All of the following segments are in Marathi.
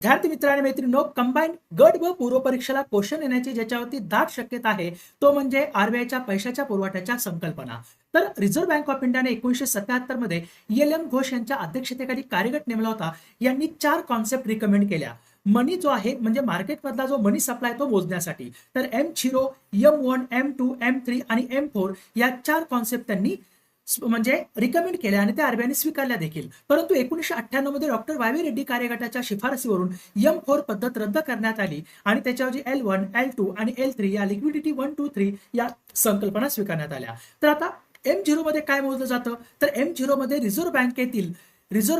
विद्यार्थी मित्र आणि मैत्रिणींनो, कंबाईन गट व पूर्व परीक्षेला क्वेश्चन येण्याची ज्याच्यावरती दाट शक्यता आहे तो म्हणजे आरबीआयच्या पैशाच्या पुरवठ्याच्या संकल्पना. तर रिझर्व्ह बँक ऑफ इंडियाने 1977 मध्ये एल घोष यांच्या अध्यक्षतेखाली कार्यगट नेमला होता. यांनी 4 कॉन्सेप्ट रिकमेंड केल्या. मनी जो आहे म्हणजे मार्केटमधला जो मनी सप्लाय तो मोजण्यासाठी. तर M0, M1, M2, M3 आणि M4 या 4 कॉन्सेप्ट त्यांनी म्हणजे रिकमेंड केल्या आणि त्या आरबीआयने स्वीकारल्या देखील. परंतु 1998 मध्ये डॉक्टर वाय रेड्डी कार्यगटाच्या शिफारसीवरून M4 पद्धत रद्द करण्यात आली आणि त्याच्याऐवजी L1, L2 आणि L3 या लिक्विडिटी 1, 2, 3 या संकल्पना स्वीकारण्यात आल्या. तर आता M0 मध्ये काय मोजलं जातं, तर M0 मध्ये रिझर्व्ह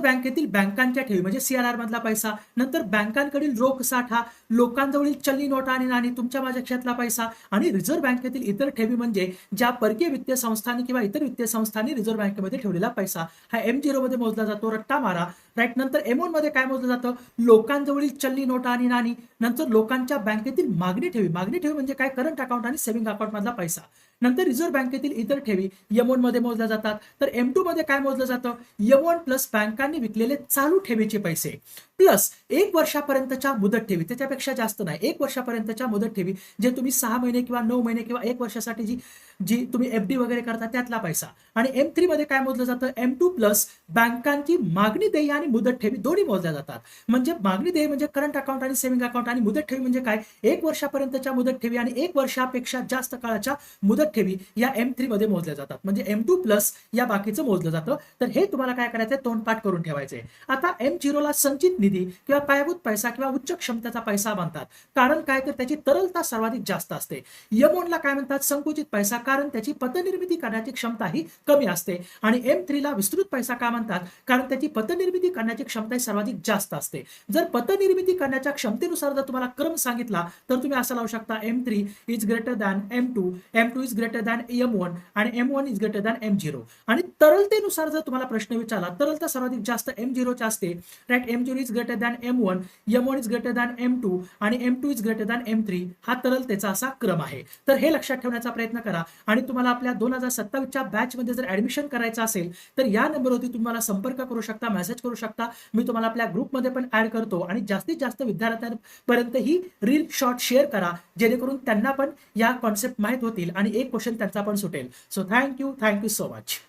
बँकेतील बँकांच्या ठेवी म्हणजे सीआरआर मधला पैसा, नंतर बँकांकडील रोख साठा, लोकांजवळील चलनी नोटा आणि नाणी, तुमच्या माझ्या खिशातला पैसा आणि रिझर्व्ह बँकेतील इतर ठेवी म्हणजे ज्या परकीय वित्तीय संस्थांनी किंवा इतर वित्तीय संस्थांनी रिझर्व्ह बँकेमध्ये ठेवलेला पैसा हा M0 मध्ये मोजला जातो. रट्टा मारा राईट. नंतर M1 मध्ये काय मोजलं जातं, लोकांजवळील चलनी नोटा आणि नाणी, नंतर लोकांच्या बँकेतील मागणी ठेवी म्हणजे काय, करंट अकाउंट आणि सेव्हिंग अकाउंट मधला पैसा. नंतर रिझर्व्ह बँकेतील इतर ठेवी M1 मध्ये मोजल्या जातात. तर M2 मध्ये काय मोजलं जातं, M1 प्लस बँकांनी विकलेले चालू ठेवीचे पैसे प्लस 1 वर्षापर्यंतच्या मुदत ठेवी, त्याच्यापेक्षा जास्त नाही, 1 वर्षापर्यंतच्या मुदत ठेवी जे तुम्ही 6 महिने किंवा 9 महिने किंवा 1 वर्षासाठी जी जी तुम्ही एफडी वगैरे करता त्यातला पैसा. आणि M3 मध्ये काय मोजलं जातं, M2 प्लस बँकांची मागणी देय आणि मुदत ठेवी दोन्ही मोजल्या जातात. म्हणजे मागणी देय म्हणजे करंट अकाउंट आणि सेव्हिंग अकाउंट आणि मुदत ठेवी म्हणजे काय, 1 वर्षापर्यंतच्या मुदत ठेवी आणि 1 वर्षापेक्षा जास्त काळाच्या मुदत ठेवी या M3 मध्ये मोजल्या जातात. म्हणजे M2 प्लस या बाकीचं मोजलं जातं. तर हे तुम्हाला काय करायचंय, तोंडपाठ करून ठेवायचंय. आता M0 ला संचित निधी किंवा पायाभूत पैसा किंवा उच्च क्षमतेचा पैसा म्हणतात. कारण काय, तर त्याची तरलता सर्वाधिक जास्त असते. M1 ला काय म्हणतात, संकुचित पैसा, कारण त्याची पतनिर्मिती करण्याची क्षमता ही कमी असते. आणि M3 ला विस्तृत पैसा का म्हणतात, कारण त्याची पतनिर्मिती करण्याची क्षमता सर्वाधिक जास्त असते. जर पतनिर्मिती करण्याच्या क्षमतेनुसार जर तुम्हाला क्रम सांगितला तर तुम्ही असं लावू शकता, M3 is greater than M2, M2 is greater than M1 आणि M1 is greater than M0. आणि तरलतेनुसार जर तुम्हाला प्रश्न विचारला, तरलता सर्वाधिक जास्त M0 ची असते right. M0 is greater than M1, M1 is greater than M2 आणि M2 is greater than M3. हा तरलतेचा असा क्रम आहे. तर हे लक्षात ठेवण्याचा प्रयत्न करा. आणि तुम्हाला आपल्या 2027 च्या बॅच मध्ये जर ऍडमिशन करायचं असेल तर या नंबरवरती तुम्हाला संपर्क करू शकता, मेसेज करू शकता. मी तुम्हाला आपल्या ग्रुपमध्ये पण ऍड करतो आणि जास्तीत जास्त विद्यार्थ्यांपर्यंत ही रील शॉर्ट शेअर करा, जेणेकरून त्यांना पण या कॉन्सेप्ट माहित होतील आणि एक क्वेश्चन त्यांचा पण सुटेल. So thank you so much.